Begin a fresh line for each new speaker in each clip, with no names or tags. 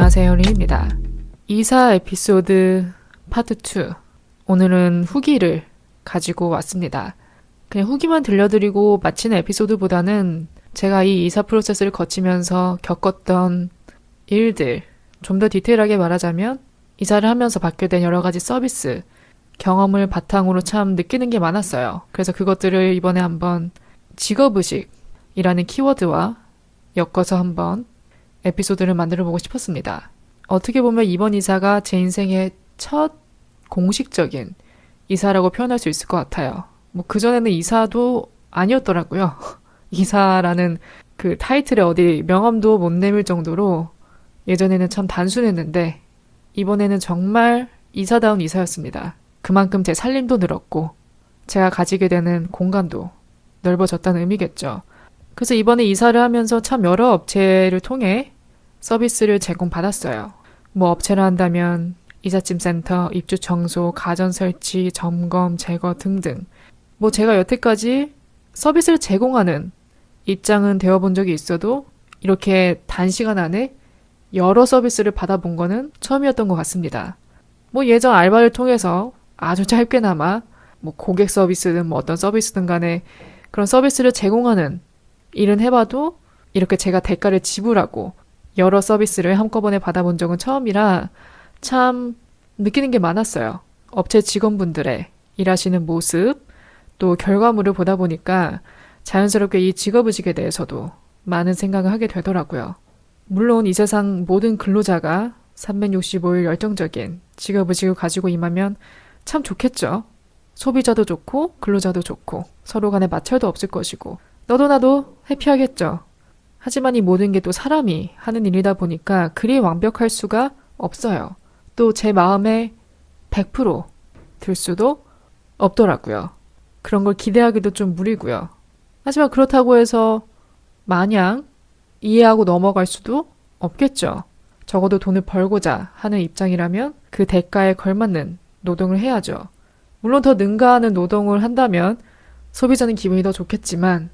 안녕하세요, 리입니다. 이사 에피소드 파트 2. 오늘은 후기를 가지고 왔습니다. 그냥 후기만 들려드리고 마치는 에피소드보다는 제가 이 이사 프로세스를 거치면서 겪었던 일들, 좀 더 디테일하게 말하자면 이사를 하면서 받게 된 여러 가지 서비스, 경험을 바탕으로 참 느끼는 게 많았어요. 그래서 그것들을 이번에 한번 직업의식이라는 키워드와 엮어서 한번 에피소드를 만들어 보고 싶었습니다. 어떻게 보면 이번 이사가 제 인생의 첫 공식적인 이사라고 표현할 수 있을 것 같아요. 뭐 그전에는 이사도 아니었더라고요. 이사라는 그 타이틀에 어디 명함도 못 내밀 정도로 예전에는 참 단순했는데 이번에는 정말 이사다운 이사였습니다. 그만큼 제 살림도 늘었고 제가 가지게 되는 공간도 넓어졌다는 의미겠죠. 그래서 이번에 이사를 하면서 참 여러 업체를 통해 서비스를 제공받았어요. 뭐 업체를 한다면 이삿짐 센터, 입주 청소, 가전 설치, 점검, 제거 등등. 뭐 제가 여태까지 서비스를 제공하는 입장은 되어본 적이 있어도 이렇게 단시간 안에 여러 서비스를 받아본 거는 처음이었던 것 같습니다. 뭐 예전 알바를 통해서 아주 짧게나마 뭐 고객 서비스든 뭐 어떤 서비스든 간에 그런 서비스를 제공하는 일은 해봐도 이렇게 제가 대가를 지불하고 여러 서비스를 한꺼번에 받아본 적은 처음이라 참 느끼는 게 많았어요. 업체 직원분들의 일하시는 모습, 또 결과물을 보다 보니까 자연스럽게 이 직업의식에 대해서도 많은 생각을 하게 되더라고요. 물론 이 세상 모든 근로자가 365일 열정적인 직업의식을 가지고 임하면 참 좋겠죠. 소비자도 좋고 근로자도 좋고 서로 간에 마찰도 없을 것이고 너도 나도 해피하겠죠. 하지만 이 모든 게 또 사람이 하는 일이다 보니까 그리 완벽할 수가 없어요. 또 제 마음에 100%들 수도 없더라고요. 그런 걸 기대하기도 좀 무리고요. 하지만 그렇다고 해서 마냥 이해하고 넘어갈 수도 없겠죠. 적어도 돈을 벌고자 하는 입장이라면 그 대가에 걸맞는 노동을 해야죠. 물론 더 능가하는 노동을 한다면 소비자는 기분이 더 좋겠지만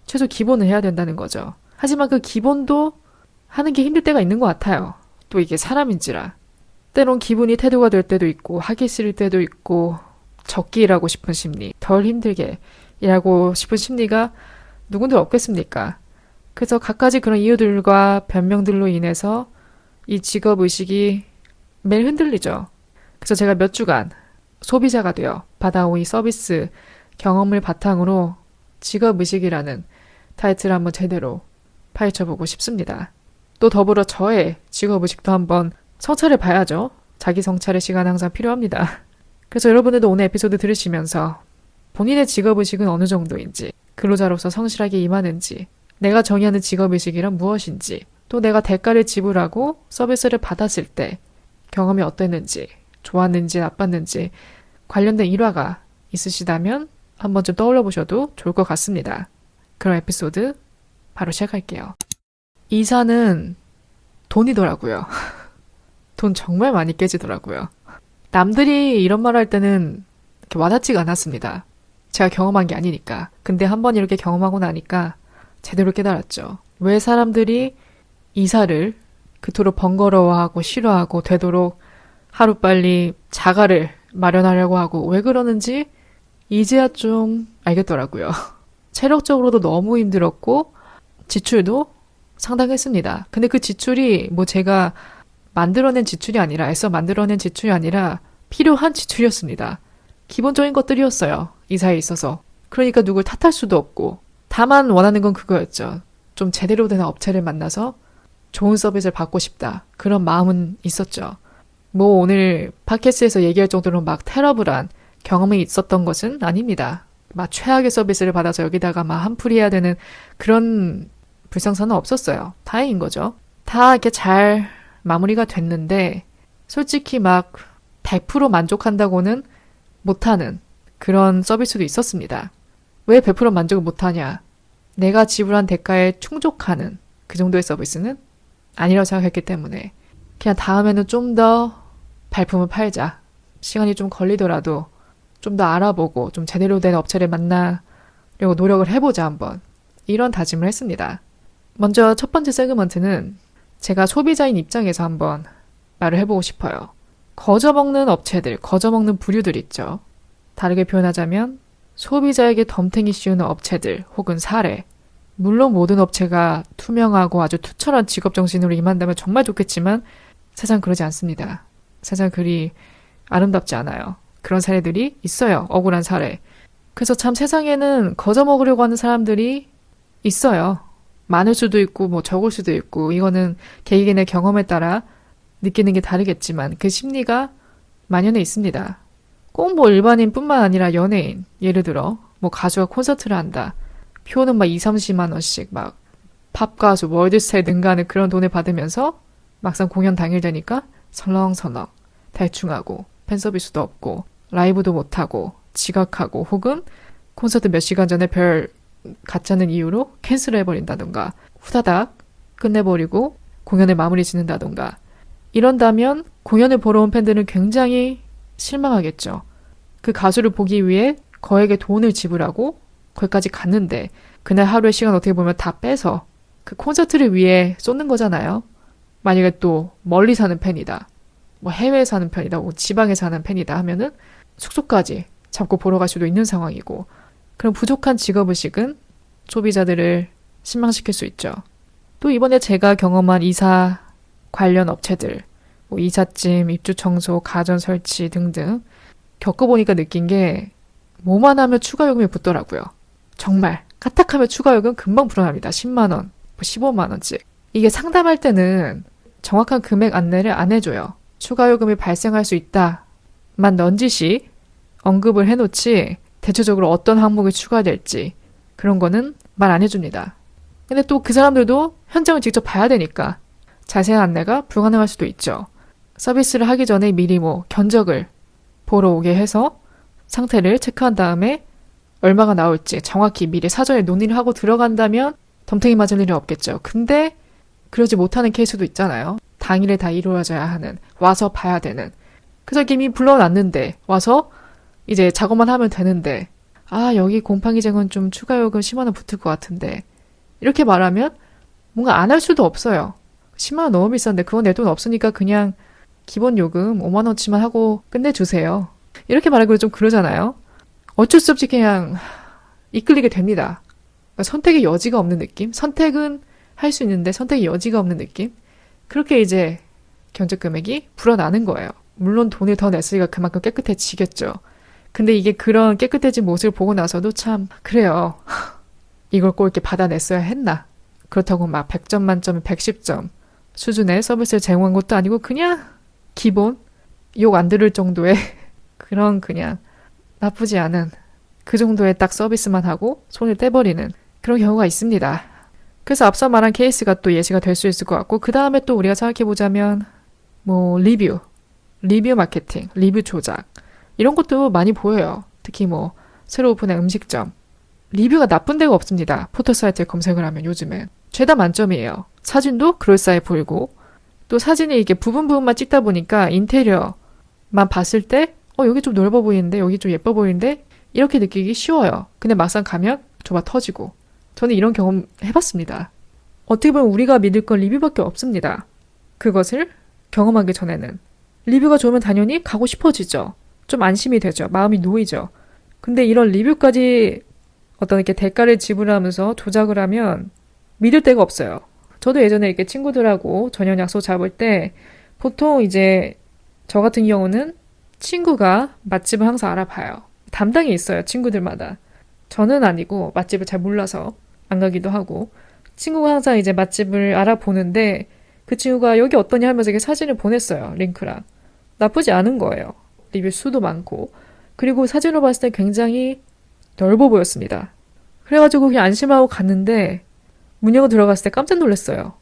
최소 기본을 해야 된다는 거죠. 하지만 그 기본도 하는 게 힘들 때가 있는 것 같아요. 또 이게 사람인지라. 때론 기분이 태도가 될 때도 있고 하기 싫을 때도 있고 적게 일하고 싶은 심리, 덜 힘들게 일하고 싶은 심리가 누군들 없겠습니까? 그래서 갖가지 그런 이유들과 변명들로 인해서 이 직업의식이 매일 흔들리죠. 그래서 제가 몇 주간 소비자가 되어 받아온 이 서비스 경험을 바탕으로 직업의식이라는 타이틀을 한번 제대로 파헤쳐보고 싶습니다. 또 더불어 저의 직업의식도 한번 성찰을 봐야죠. 자기 성찰의 시간 항상 필요합니다. 그래서 여러분들도 오늘 에피소드 들으시면서 본인의 직업의식은 어느 정도인지, 근로자로서 성실하게 임하는지, 내가 정의하는 직업의식이란 무엇인지, 또 내가 대가를 지불하고 서비스를 받았을 때 경험이 어땠는지, 좋았는지 나빴는지 관련된 일화가 있으시다면 한 번쯤 떠올려 보셔도 좋을 것 같습니다. 그럼 에피소드 바로 시작할게요. 이사는 돈이더라고요. 돈 정말 많이 깨지더라고요. 남들이 이런 말 할 때는 이렇게 와닿지가 않았습니다. 제가 경험한 게 아니니까. 근데 한번 이렇게 경험하고 나니까 제대로 깨달았죠. 왜 사람들이 이사를 그토록 번거로워하고 싫어하고 되도록 하루빨리 자가를 마련하려고 하고 왜 그러는지 이제야 좀 알겠더라고요. 체력적으로도 너무 힘들었고 지출도 상당했습니다. 근데 그 지출이 뭐 제가 만들어낸 지출이 아니라 애써 만들어낸 지출이 아니라 필요한 지출이었습니다. 기본적인 것들이었어요. 이사에 있어서. 그러니까 누굴 탓할 수도 없고 다만 원하는 건 그거였죠. 좀 제대로 된 업체를 만나서 좋은 서비스를 받고 싶다. 그런 마음은 있었죠. 뭐 오늘 팟캐스트에서 얘기할 정도로 막 테러블한 경험이 있었던 것은 아닙니다. 막 최악의 서비스를 받아서 여기다가 막 한풀이 해야 되는 그런 불상사는 없었어요. 다행인 거죠. 다 이렇게 잘 마무리가 됐는데 솔직히 막 100% 만족한다고는 못하는 그런 서비스도 있었습니다. 왜 100% 만족을 못하냐? 내가 지불한 대가에 충족하는 그 정도의 서비스는 아니라고 생각했기 때문에 그냥 다음에는 좀 더 발품을 팔자. 시간이 좀 걸리더라도 좀 더 알아보고 좀 제대로 된 업체를 만나려고 노력을 해보자 한번. 이런 다짐을 했습니다. 먼저 첫 번째 세그먼트는 제가 소비자인 입장에서 한번 말을 해보고 싶어요. 거저먹는 업체들, 거저먹는 부류들 있죠. 다르게 표현하자면 소비자에게 덤탱이 씌우는 업체들 혹은 사례. 물론 모든 업체가 투명하고 아주 투철한 직업정신으로 임한다면 정말 좋겠지만 세상 그러지 않습니다. 세상 그리 아름답지 않아요. 그런 사례들이 있어요. 억울한 사례. 그래서 참 세상에는 거저먹으려고 하는 사람들이 있어요. 많을 수도 있고 뭐 적을 수도 있고 이거는 개개인의 경험에 따라 느끼는 게 다르겠지만 그 심리가 만연해 있습니다. 꼭 뭐 일반인뿐만 아니라 연예인, 예를 들어 뭐 가수가 콘서트를 한다. 표는 막 2, 30만 원씩 막 팝가수, 월드스타에 능가하는 그런 돈을 받으면서 막상 공연 당일 되니까 설렁설렁 대충 하고 팬 서비스도 없고 라이브도 못하고 지각하고 혹은 콘서트 몇 시간 전에 별 가짜는 이유로 캔슬해버린다던가 후다닥 끝내버리고 공연을 마무리 짓는다던가 이런다면 공연을 보러 온 팬들은 굉장히 실망하겠죠. 그 가수를 보기 위해 거액의 돈을 지불하고 거기까지 갔는데 그날 하루의 시간 어떻게 보면 다 빼서 그 콘서트를 위해 쏟는 거잖아요. 만약에 또 멀리 사는 팬이다. 뭐 해외에 사는 팬이다. 뭐 지방에 사는 팬이다 하면은 숙소까지 잡고 보러 갈 수도 있는 상황이고 그런 부족한 직업의식은 소비자들을 실망시킬 수 있죠. 또 이번에 제가 경험한 이사 관련 업체들, 뭐 이삿짐, 입주 청소, 가전 설치 등등 겪어보니까 느낀 게 뭐만 하면 추가 요금이 붙더라고요. 정말 까딱하면 추가 요금 금방 불어납니다. 10만 원, 15만 원씩. 이게 상담할 때는 정확한 금액 안내를 안 해줘요. 추가 요금이 발생할 수 있다만 넌지시 언급을 해놓지 대체적으로 어떤 항목이 추가될지 그런 거는 말 안 해줍니다. 근데 또 그 사람들도 현장을 직접 봐야 되니까 자세한 안내가 불가능할 수도 있죠. 서비스를 하기 전에 미리 뭐 견적을 보러 오게 해서 상태를 체크한 다음에 얼마가 나올지 정확히 미리 사전에 논의를 하고 들어간다면 덤탱이 맞을 일은 없겠죠. 근데 그러지 못하는 케이스도 있잖아요. 당일에 다 이루어져야 하는, 와서 봐야 되는. 그래서 이미 불러놨는데 와서 이제 작업만 하면 되는데 아 여기 곰팡이쟁은 좀 추가 요금 10만 원 붙을 것 같은데 이렇게 말하면 뭔가 안 할 수도 없어요. 10만 원 너무 비싼데 그건 내 돈 없으니까 그냥 기본 요금 5만 원치만 하고 끝내주세요. 이렇게 말하기로 좀 그러잖아요. 어쩔 수 없이 그냥 이끌리게 됩니다. 그러니까 선택의 여지가 없는 느낌? 선택은 할 수 있는데 선택의 여지가 없는 느낌? 그렇게 이제 견적 금액이 불어나는 거예요. 물론 돈을 더 냈으니까 그만큼 깨끗해지겠죠. 근데 이게 그런 깨끗해진 모습을 보고 나서도 참 그래요. 이걸 꼭 이렇게 받아냈어야 했나? 그렇다고 막 100점 만점에 110점 수준의 서비스를 제공한 것도 아니고 그냥 기본 욕 안 들을 정도의 그런 그냥 나쁘지 않은 그 정도의 딱 서비스만 하고 손을 떼버리는 그런 경우가 있습니다. 그래서 앞서 말한 케이스가 또 예시가 될 수 있을 것 같고 그 다음에 또 우리가 생각해보자면 뭐 리뷰 마케팅, 리뷰 조작 이런 것도 많이 보여요. 특히 뭐 새로 오픈한 음식점 리뷰가 나쁜 데가 없습니다. 포털 사이트에 검색을 하면 요즘엔 죄다 만점이에요. 사진도 그럴싸해 보이고 또 사진이 이게 부분만 찍다 보니까 인테리어만 봤을 때 여기 좀 넓어 보이는데 여기 좀 예뻐 보이는데 이렇게 느끼기 쉬워요. 근데 막상 가면 좁아 터지고 저는 이런 경험 해봤습니다. 어떻게 보면 우리가 믿을 건 리뷰밖에 없습니다. 그것을 경험하기 전에는 리뷰가 좋으면 당연히 가고 싶어지죠. 좀 안심이 되죠. 마음이 놓이죠. 근데 이런 리뷰까지 어떤 이렇게 대가를 지불하면서 조작을 하면 믿을 데가 없어요. 저도 예전에 이렇게 친구들하고 저녁 약속 잡을 때 보통 이제 저 같은 경우는 친구가 맛집을 항상 알아봐요. 담당이 있어요. 친구들마다. 저는 아니고 맛집을 잘 몰라서 안 가기도 하고 친구가 항상 이제 맛집을 알아보는데 그 친구가 여기 어떠냐 하면서 이렇게 사진을 보냈어요. 링크랑. 나쁘지 않은 거예요. 리뷰 수도 많고 그리고 사진으로 봤을 때 굉장히 넓어 보였습니다. 그래가지고 그냥 안심하고 갔는데 문 열고 들어갔을 때 깜짝 놀랐어요.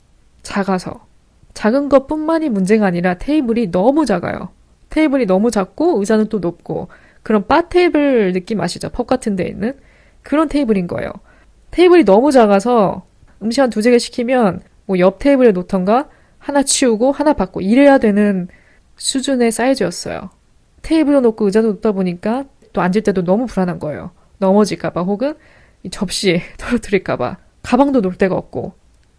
작아서. 작은 것뿐만이 문제가 아니라 테이블이 너무 작아요. 테이블이 너무 작고 의자는 또 높고 그런 바 테이블 느낌 아시죠? 펍 같은 데 있는 그런 테이블인 거예요. 테이블이 너무 작아서 음식 한 2-3개 시키면 뭐 옆 테이블에 놓던가 하나 치우고 하나 받고 이래야 되는 수준의 사이즈였어요. 테이블도 놓고 의자도 놓다 보니까 또 앉을 때도 너무 불안한 거예요. 넘어질까봐 혹은 이 접시 떨어뜨릴까봐 가방도 놓을 데가 없고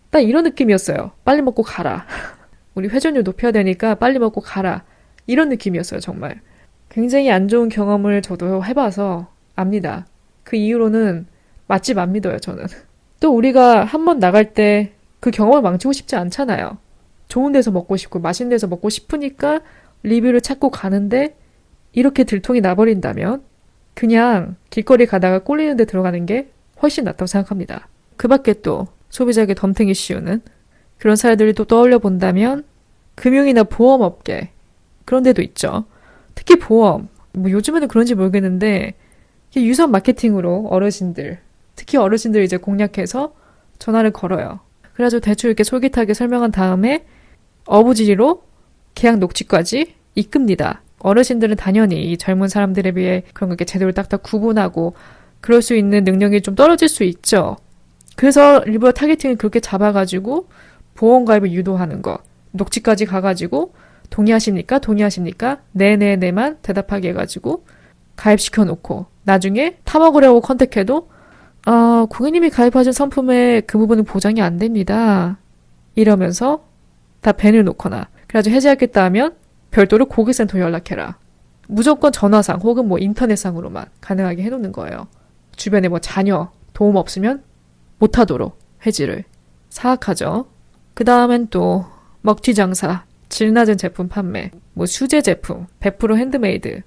딱 이런 느낌이었어요. 빨리 먹고 가라. 우리 회전율 높여야 되니까 빨리 먹고 가라. 이런 느낌이었어요, 정말. 굉장히 안 좋은 경험을 저도 해봐서 압니다. 그 이후로는 맛집 안 믿어요, 저는. 또 우리가 한 번 나갈 때 그 경험을 망치고 싶지 않잖아요. 좋은 데서 먹고 싶고 맛있는 데서 먹고 싶으니까 리뷰를 찾고 가는데 이렇게 들통이 나버린다면 그냥 길거리 가다가 꼴리는 데 들어가는 게 훨씬 낫다고 생각합니다. 그 밖에 또 소비자에게 덤탱이 씌우는 그런 사례들이 또 떠올려 본다면 금융이나 보험업계 그런 데도 있죠. 특히 보험. 뭐 요즘에는 그런지 모르겠는데 유선 마케팅으로 어르신들, 특히 어르신들 이제 공략해서 전화를 걸어요. 그래가지고 대충 이렇게 솔깃하게 설명한 다음에 어부지리로 계약 녹취까지 이끕니다. 어르신들은 당연히 이 젊은 사람들에 비해 그런 거 이렇게 제대로 딱딱 구분하고 그럴 수 있는 능력이 좀 떨어질 수 있죠. 그래서 일부러 타겟팅을 그렇게 잡아가지고 보험가입을 유도하는 거. 녹취까지 가가지고 동의하십니까? 동의하십니까? 네네네만 대답하게 해가지고 가입시켜 놓고 나중에 타먹으려고 컨택해도 고객님이 가입하신 상품의 그 부분은 보장이 안 됩니다. 이러면서 다 밴을 놓거나 그래가지고 해지하겠다 하면 별도로 고객센터 연락해라. 무조건 전화상 혹은 뭐 인터넷상으로만 가능하게 해놓는 거예요. 주변에 뭐 자녀 도움 없으면 못하도록 해지를. 사악하죠. 그 다음엔 또 먹튀장사, 질 낮은 제품 판매, 뭐 수제 제품, 100% 핸드메이드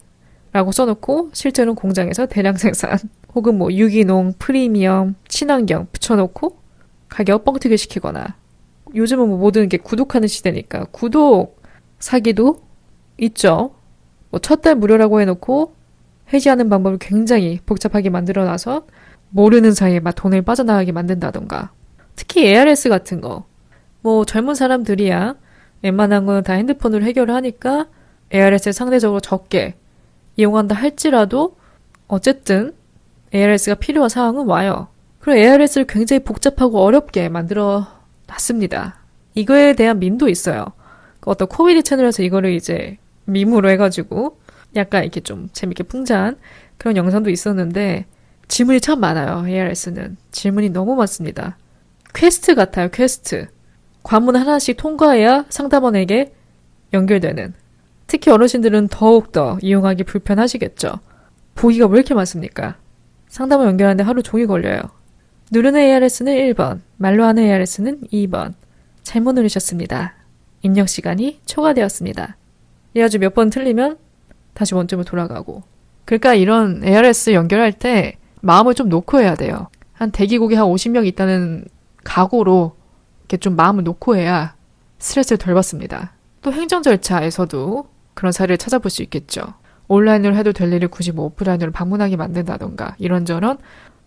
라고 써놓고 실제로는 공장에서 대량 생산 혹은 뭐 유기농, 프리미엄, 친환경 붙여놓고 가격 뻥튀기 시키거나 요즘은 뭐 모든 게 구독하는 시대니까 구독 사기도 있죠. 뭐 첫 달 무료라고 해놓고 해지하는 방법을 굉장히 복잡하게 만들어놔서 모르는 사이에 막 돈을 빠져나가게 만든다던가. 특히 ARS 같은 거. 뭐 젊은 사람들이야 웬만한 건 다 핸드폰으로 해결을 하니까 ARS를 상대적으로 적게 이용한다 할지라도 어쨌든 ARS가 필요한 상황은 와요. 그리고 ARS를 굉장히 복잡하고 어렵게 만들어 놨습니다. 이거에 대한 밈도 있어요. 어떤 코미디 채널에서 이거를 이제 밈으로 해가지고 약간 이렇게 좀 재밌게 풍자한 그런 영상도 있었는데 질문이 참 많아요. ARS는. 질문이 너무 많습니다. 퀘스트 같아요. 퀘스트. 관문 하나씩 통과해야 상담원에게 연결되는. 특히 어르신들은 더욱더 이용하기 불편하시겠죠. 보기가 왜 이렇게 많습니까? 상담원 연결하는데 하루 종일 걸려요. 누르는 ARS는 1번, 말로 하는 ARS는 2번. 잘못 누르셨습니다. 입력 시간이 초과되었습니다. 이래가지고 몇 번 틀리면 다시 원점으로 돌아가고. 그러니까 이런 ARS 연결할 때 마음을 좀 놓고 해야 돼요. 한 대기곡이 한 50명 있다는 각오로 이렇게 좀 마음을 놓고 해야 스트레스를 덜 받습니다. 또 행정 절차에서도 그런 사례를 찾아볼 수 있겠죠. 온라인으로 해도 될 일을 굳이 뭐 오프라인으로 방문하게 만든다던가 이런저런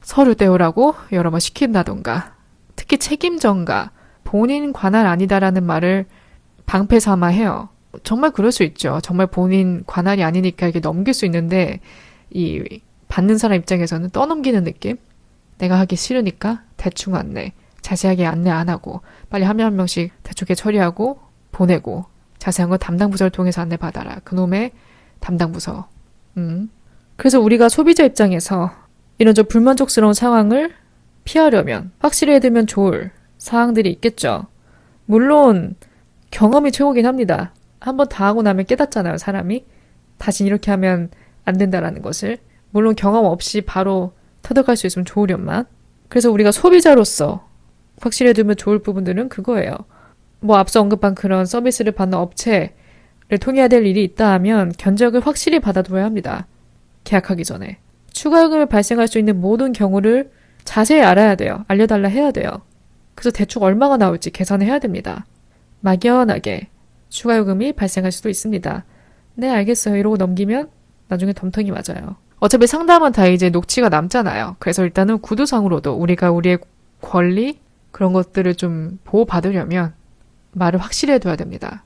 서류 떼오라고 여러 번 시킨다던가 특히 책임 전가, 본인 관할 아니다라는 말을 방패 삼아 해요. 정말 그럴 수 있죠. 정말 본인 관할이 아니니까 이게 넘길 수 있는데 이 받는 사람 입장에서는 떠넘기는 느낌? 내가 하기 싫으니까 대충 안내, 자세하게 안내 안 하고 빨리 한 명 한 명씩 대충 처리하고 보내고 자세한 건 담당 부서를 통해서 안내 받아라. 그놈의 담당 부서. 그래서 우리가 소비자 입장에서 이런 좀 불만족스러운 상황을 피하려면 확실히 해두면 좋을 사항들이 있겠죠. 물론 경험이 최고긴 합니다. 한번 다 하고 나면 깨닫잖아요, 사람이. 다시 이렇게 하면 안 된다라는 것을. 물론 경험 없이 바로 터득할 수 있으면 좋으련만. 그래서 우리가 소비자로서 확실히 해두면 좋을 부분들은 그거예요. 뭐 앞서 언급한 그런 서비스를 받는 업체를 통해야 될 일이 있다 하면 견적을 확실히 받아둬야 합니다. 계약하기 전에. 추가 요금이 발생할 수 있는 모든 경우를 자세히 알아야 돼요. 알려달라 해야 돼요. 그래서 대충 얼마가 나올지 계산을 해야 됩니다. 막연하게 추가 요금이 발생할 수도 있습니다. 네, 알겠어요. 이러고 넘기면 나중에 덤텅이 맞아요. 어차피 상담은 다 이제 녹취가 남잖아요. 그래서 일단은 구두상으로도 우리가 우리의 권리 그런 것들을 좀 보호받으려면 말을 확실히 해둬야 됩니다.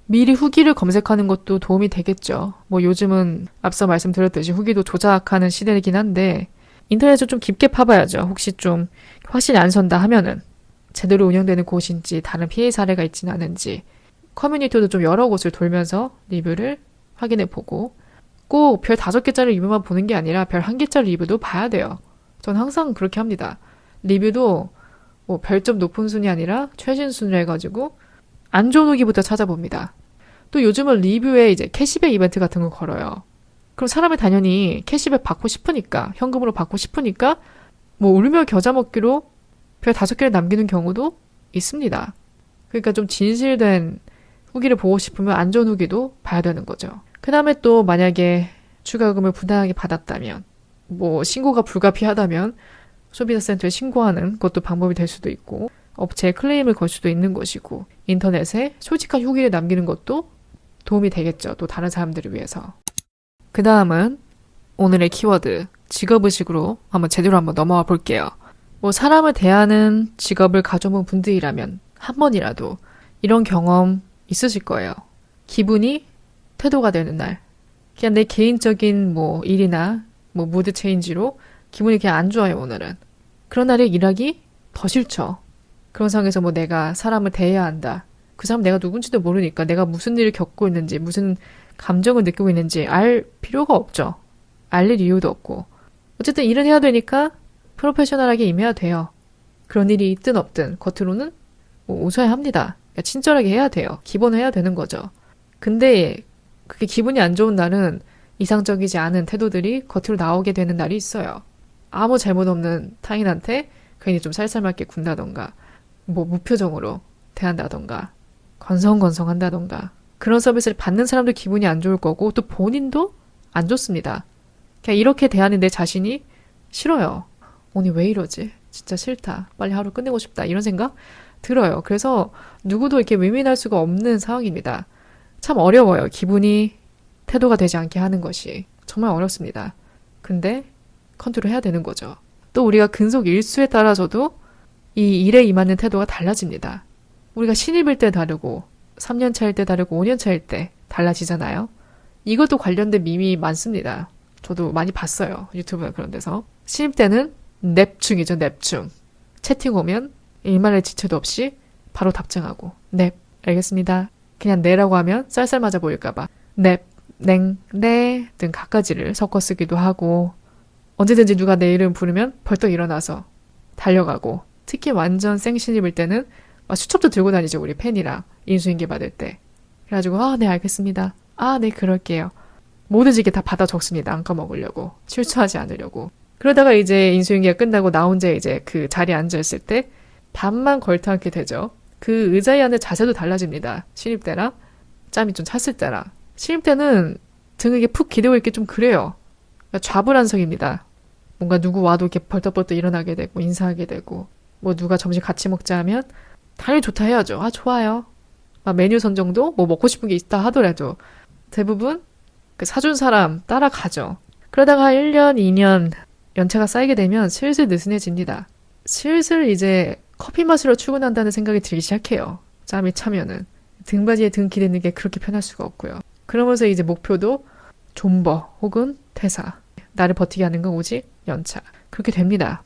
미리 후기를 검색하는 것도 도움이 되겠죠. 뭐 요즘은 앞서 말씀드렸듯이 후기도 조작하는 시대이긴 한데 인터넷을 좀 깊게 파봐야죠. 혹시 좀 확실히 안 선다 하면은 제대로 운영되는 곳인지 다른 피해 사례가 있지는 않은지 커뮤니티도 좀 여러 곳을 돌면서 리뷰를 확인해보고 꼭 별 5개짜리 리뷰만 보는 게 아니라 별 1개짜리 리뷰도 봐야 돼요. 전 항상 그렇게 합니다. 리뷰도 뭐 별점 높은 순이 아니라 최신 순위로 해가지고 안 좋은 후기부터 찾아봅니다. 또 요즘은 리뷰에 이제 캐시백 이벤트 같은 거 걸어요. 그럼 사람이 당연히 캐시백 받고 싶으니까, 현금으로 받고 싶으니까 뭐 울며 겨자 먹기로 별 5개를 남기는 경우도 있습니다. 그러니까 좀 진실된 후기를 보고 싶으면 안 좋은 후기도 봐야 되는 거죠. 그 다음에 또 만약에 추가요금을 부당하게 받았다면, 뭐 신고가 불가피하다면 소비자센터에 신고하는 것도 방법이 될 수도 있고, 업체에 클레임을 걸 수도 있는 것이고, 인터넷에 솔직한 후기를 남기는 것도 도움이 되겠죠. 또 다른 사람들을 위해서. 그 다음은 오늘의 키워드, 직업의식으로 제대로 넘어와 볼게요. 뭐 사람을 대하는 직업을 가져본 분들이라면 한 번이라도 이런 경험 있으실 거예요. 기분이 태도가 되는 날. 그냥 내 개인적인 뭐 일이나 뭐 무드 체인지로 기분이 그냥 안 좋아요, 오늘은. 그런 날에 일하기 더 싫죠. 그런 상황에서 뭐 내가 사람을 대해야 한다. 그 사람 내가 누군지도 모르니까 내가 무슨 일을 겪고 있는지, 무슨 감정을 느끼고 있는지 알 필요가 없죠. 알릴 이유도 없고. 어쨌든 일은 해야 되니까 프로페셔널하게 임해야 돼요. 그런 일이 있든 없든 겉으로는 뭐 웃어야 합니다. 그러니까 친절하게 해야 돼요. 기본은 해야 되는 거죠. 근데 그게 기분이 안 좋은 날은 이상적이지 않은 태도들이 겉으로 나오게 되는 날이 있어요. 아무 잘못 없는 타인한테 괜히 좀 살살맞게 군다던가, 뭐 무표정으로 대한다던가, 건성건성한다던가, 그런 서비스를 받는 사람도 기분이 안 좋을 거고 또 본인도 안 좋습니다. 그냥 이렇게 대하는 내 자신이 싫어요. 오늘 왜 이러지? 진짜 싫다. 빨리 하루 끝내고 싶다. 이런 생각 들어요. 그래서 누구도 이렇게 외면할 수가 없는 상황입니다. 참 어려워요. 기분이 태도가 되지 않게 하는 것이. 정말 어렵습니다. 근데 컨트롤 해야 되는 거죠. 또 우리가 근속 일수에 따라서도 이 일에 임하는 태도가 달라집니다. 우리가 신입일 때 다르고 3년 차일 때 다르고 5년 차일 때 달라지잖아요. 이것도 관련된 밈이 많습니다. 저도 많이 봤어요. 유튜브나 그런 데서. 신입 때는 넵충이죠. 넵충. 채팅 오면 일말의 지체도 없이 바로 답장하고 넵, 알겠습니다. 그냥 네라고 하면 쌀쌀 맞아 보일까봐 넵, 냉, 네 등 갖가지를 섞어 쓰기도 하고, 언제든지 누가 내 이름 부르면 벌떡 일어나서 달려가고, 특히 완전 생신입일 때는 수첩도 들고 다니죠. 우리 팬이랑 인수인계 받을 때. 그래가지고 네 알겠습니다. 네 그럴게요. 뭐든지 이게 다 받아 적습니다. 안 까먹으려고. 실수하지 않으려고. 그러다가 이제 인수인계가 끝나고 나 혼자 이제 그 자리에 앉아있을 때 밥만 걸터앉게 되죠. 그 의자에 앉는 자세도 달라집니다. 신입 때랑 짬이 좀 찼을 때랑. 신입 때는 등에 푹 기대고 있기 좀 그래요. 그러니까 좌불안석입니다. 뭔가 누구 와도 이렇게 벌떡벌떡 일어나게 되고 인사하게 되고, 뭐 누가 점심 같이 먹자 하면 당연히 좋다 해야죠. 좋아요. 메뉴 선정도 뭐 먹고 싶은 게 있다 하더라도 대부분 그 사준 사람 따라가죠. 그러다가 1년, 2년 연차가 쌓이게 되면 슬슬 느슨해집니다. 슬슬 이제 커피 마시러 출근한다는 생각이 들기 시작해요. 짬이 차면은. 등받이에 등 기대는 게 그렇게 편할 수가 없고요. 그러면서 이제 목표도 존버 혹은 퇴사. 나를 버티게 하는 건 오직 연차. 그렇게 됩니다.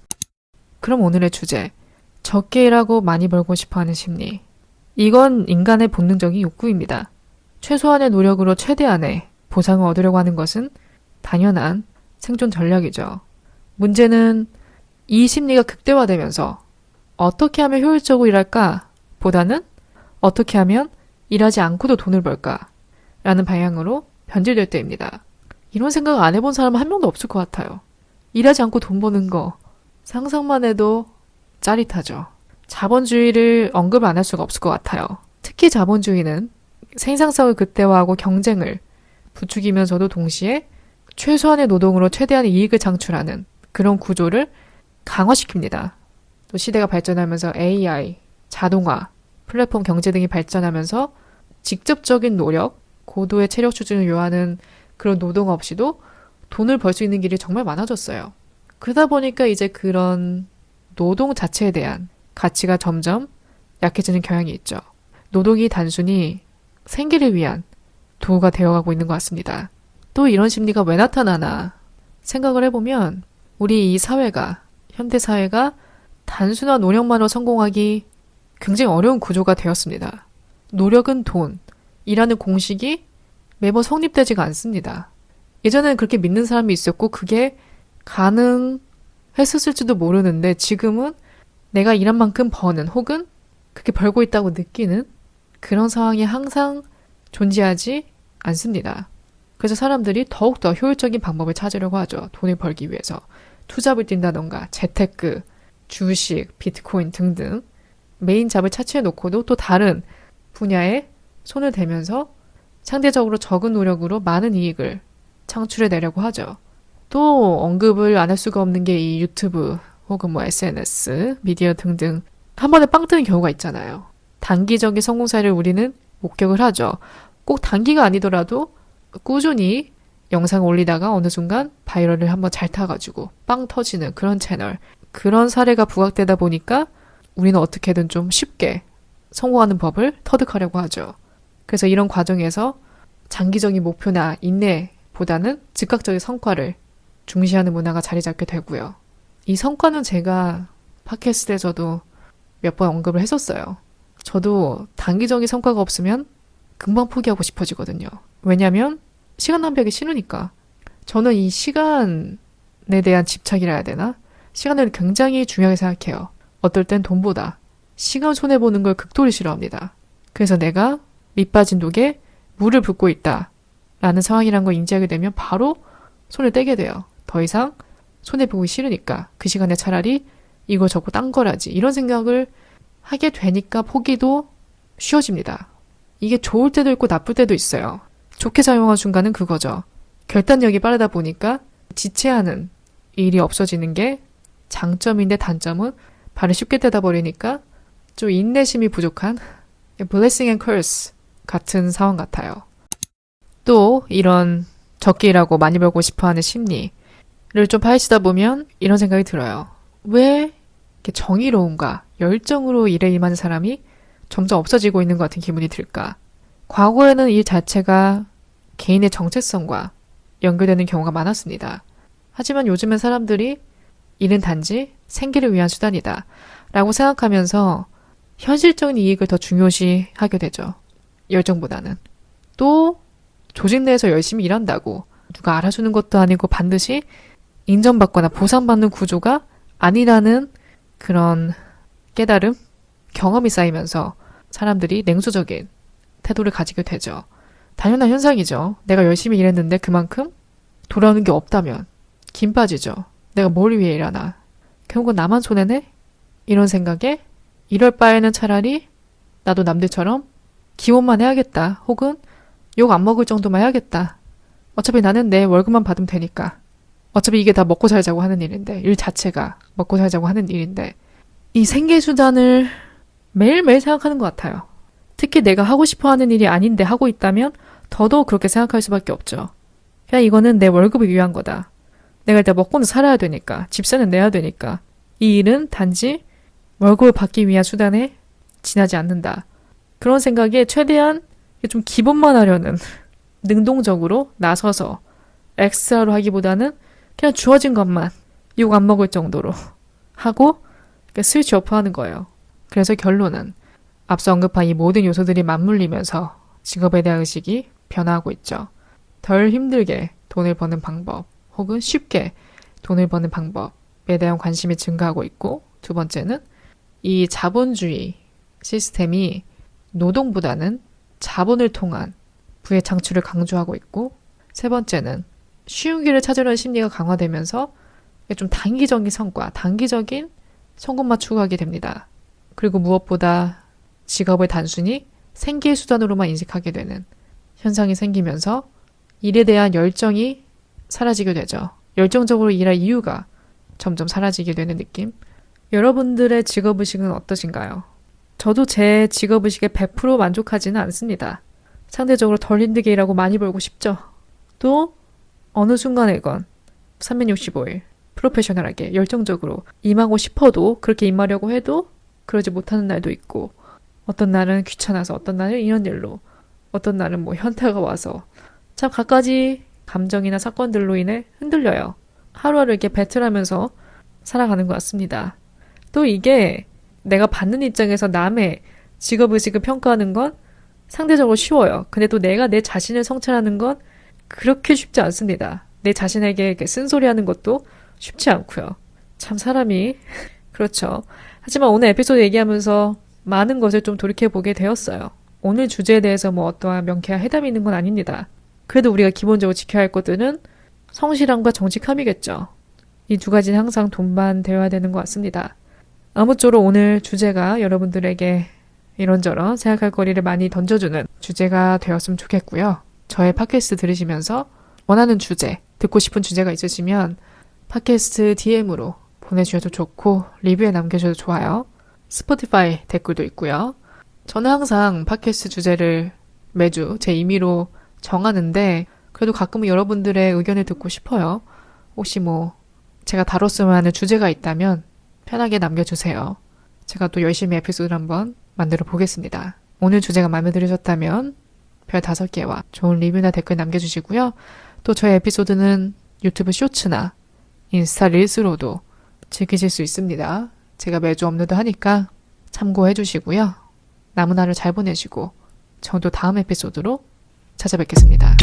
그럼 오늘의 주제. 적게 일하고 많이 벌고 싶어하는 심리. 이건 인간의 본능적인 욕구입니다. 최소한의 노력으로 최대한의 보상을 얻으려고 하는 것은 당연한 생존 전략이죠. 문제는 이 심리가 극대화되면서 어떻게 하면 효율적으로 일할까 보다는 어떻게 하면 일하지 않고도 돈을 벌까 라는 방향으로 변질될 때입니다. 이런 생각 안 해본 사람은 한 명도 없을 것 같아요. 일하지 않고 돈 버는 거 상상만 해도 짜릿하죠. 자본주의를 언급 안 할 수가 없을 것 같아요. 특히 자본주의는 생산성을 극대화하고 경쟁을 부추기면서도 동시에 최소한의 노동으로 최대한의 이익을 창출하는 그런 구조를 강화시킵니다. 또 시대가 발전하면서 AI, 자동화, 플랫폼 경제 등이 발전하면서 직접적인 노력, 고도의 체력 수준을 요하는 그런 노동 없이도 돈을 벌 수 있는 길이 정말 많아졌어요. 그러다 보니까 이제 그런 노동 자체에 대한 가치가 점점 약해지는 경향이 있죠. 노동이 단순히 생계를 위한 도구가 되어가고 있는 것 같습니다. 또 이런 심리가 왜 나타나나 생각을 해보면 우리 이 사회가, 현대사회가 단순한 노력만으로 성공하기 굉장히 어려운 구조가 되었습니다. 노력은 돈, 이라는 공식이 매번 성립되지가 않습니다. 예전에는 그렇게 믿는 사람이 있었고 그게 가능했었을지도 모르는데 지금은 내가 일한 만큼 버는 혹은 그렇게 벌고 있다고 느끼는 그런 상황이 항상 존재하지 않습니다. 그래서 사람들이 더욱더 효율적인 방법을 찾으려고 하죠. 돈을 벌기 위해서. 투잡을 뛴다던가 재테크, 주식, 비트코인 등등 메인 잡을 차치해 놓고도 또 다른 분야에 손을 대면서 상대적으로 적은 노력으로 많은 이익을 창출해내려고 하죠. 또 언급을 안 할 수가 없는 게 이 유튜브 혹은 뭐 SNS, 미디어 등등 한 번에 빵 뜨는 경우가 있잖아요. 단기적인 성공 사례를 우리는 목격을 하죠. 꼭 단기가 아니더라도 꾸준히 영상을 올리다가 어느 순간 바이럴을 한번 잘 타가지고 빵 터지는 그런 채널. 그런 사례가 부각되다 보니까 우리는 어떻게든 좀 쉽게 성공하는 법을 터득하려고 하죠. 그래서 이런 과정에서 장기적인 목표나 인내보다는 즉각적인 성과를 중시하는 문화가 자리 잡게 되고요. 이 성과는 제가 팟캐스트에서도 몇 번 언급을 했었어요. 저도 단기적인 성과가 없으면 금방 포기하고 싶어지거든요. 왜냐하면 시간 낭비하기 싫으니까. 저는 이 시간에 대한 집착이라 해야 되나? 시간을 굉장히 중요하게 생각해요. 어떨 땐 돈보다 시간 손해보는 걸 극도로 싫어합니다. 그래서 내가 밑빠진 독에 물을 붓고 있다 라는 상황이란 걸 인지하게 되면 바로 손을 떼게 돼요. 더 이상 손해보기 싫으니까 그 시간에 차라리 이거 저거 딴 거라지 이런 생각을 하게 되니까 포기도 쉬워집니다. 이게 좋을 때도 있고 나쁠 때도 있어요. 좋게 작용한 순간은 그거죠. 결단력이 빠르다 보니까 지체하는 일이 없어지는 게 장점인데 단점은 발을 쉽게 떼다 버리니까 좀 인내심이 부족한 blessing and curse 같은 상황 같아요. 또 이런 적게 일하고 많이 벌고 싶어하는 심리를 좀 파헤치다 보면 이런 생각이 들어요. 왜 이렇게 정의로움과 열정으로 일에 임하는 사람이 점점 없어지고 있는 것 같은 기분이 들까? 과거에는 일 자체가 개인의 정체성과 연결되는 경우가 많았습니다. 하지만 요즘은 사람들이 일은 단지 생계를 위한 수단이다 라고 생각하면서 현실적인 이익을 더 중요시하게 되죠. 열정보다는. 또 조직 내에서 열심히 일한다고 누가 알아주는 것도 아니고 반드시 인정받거나 보상받는 구조가 아니라는 그런 깨달음, 경험이 쌓이면서 사람들이 냉소적인 태도를 가지게 되죠. 당연한 현상이죠. 내가 열심히 일했는데 그만큼 돌아오는 게 없다면 김 빠지죠. 내가 뭘 위해 일하나. 결국은 나만 손해네? 이런 생각에 이럴 바에는 차라리 나도 남들처럼 기본만 해야겠다. 혹은 욕 안 먹을 정도만 해야겠다. 어차피 나는 내 월급만 받으면 되니까. 어차피 이게 다 먹고 살자고 하는 일인데, 일 자체가 먹고 살자고 하는 일인데, 이 생계수단을 매일매일 생각하는 것 같아요. 특히 내가 하고 싶어 하는 일이 아닌데 하고 있다면 더더욱 그렇게 생각할 수밖에 없죠. 그냥 이거는 내 월급을 위한 거다. 내가 일단 먹고는 살아야 되니까, 집세는 내야 되니까, 이 일은 단지 월급을 받기 위한 수단에 지나지 않는다. 그런 생각에 최대한 좀 기본만 하려는 능동적으로 나서서 엑스트라로 하기보다는 그냥 주어진 것만 욕 안 먹을 정도로 하고 스위치 오프하는 거예요. 그래서 결론은 앞서 언급한 이 모든 요소들이 맞물리면서 직업에 대한 의식이 변화하고 있죠. 덜 힘들게 돈을 버는 방법 혹은 쉽게 돈을 버는 방법에 대한 관심이 증가하고 있고, 두 번째는 이 자본주의 시스템이 노동보다는 자본을 통한 부의 창출을 강조하고 있고, 세 번째는 쉬운 길을 찾으려는 심리가 강화되면서 좀 단기적인 성과, 단기적인 성공만 추구하게 됩니다. 그리고 무엇보다 직업을 단순히 생계의 수단으로만 인식하게 되는 현상이 생기면서 일에 대한 열정이 사라지게 되죠. 열정적으로 일할 이유가 점점 사라지게 되는 느낌. 여러분들의 직업의식은 어떠신가요? 저도 제 직업의식에 100% 만족하지는 않습니다. 상대적으로 덜 힘들게 일하고 많이 벌고 싶죠. 또 어느 순간에건 365일 프로페셔널하게 열정적으로 임하고 싶어도 그렇게 임하려고 해도 그러지 못하는 날도 있고, 어떤 날은 귀찮아서, 어떤 날은 이런 일로, 어떤 날은 뭐 현타가 와서 참 갖가지 감정이나 사건들로 인해 흔들려요. 하루하루 이렇게 배틀하면서 살아가는 것 같습니다. 또 이게 내가 받는 입장에서 남의 직업의식을 평가하는 건 상대적으로 쉬워요. 근데 또 내가 내 자신을 성찰하는 건 그렇게 쉽지 않습니다. 내 자신에게 이렇게 쓴소리하는 것도 쉽지 않고요. 참 사람이 그렇죠. 하지만 오늘 에피소드 얘기하면서 많은 것을 좀 돌이켜보게 되었어요. 오늘 주제에 대해서 뭐 어떠한 명쾌한 해답이 있는 건 아닙니다. 그래도 우리가 기본적으로 지켜야 할 것들은 성실함과 정직함이겠죠. 이 두 가지는 항상 동반되어야 되는 것 같습니다. 아무쪼록 오늘 주제가 여러분들에게 이런저런 생각할 거리를 많이 던져주는 주제가 되었으면 좋겠고요. 저의 팟캐스트 들으시면서 원하는 주제, 듣고 싶은 주제가 있으시면 팟캐스트 DM으로 보내주셔도 좋고 리뷰에 남겨주셔도 좋아요. 스포티파이 댓글도 있고요. 저는 항상 팟캐스트 주제를 매주 제 임의로 정하는데 그래도 가끔은 여러분들의 의견을 듣고 싶어요. 혹시 뭐 제가 다뤘으면 하는 주제가 있다면 편하게 남겨주세요. 제가 또 열심히 에피소드를 한번 만들어 보겠습니다. 오늘 주제가 마음에 들으셨다면 별 5개와 좋은 리뷰나 댓글 남겨주시고요. 또 저의 에피소드는 유튜브 쇼츠나 인스타 릴스로도 즐기실 수 있습니다. 제가 매주 업로드 하니까 참고해 주시고요. 남은 하루 잘 보내시고 저도 다음 에피소드로 찾아뵙겠습니다.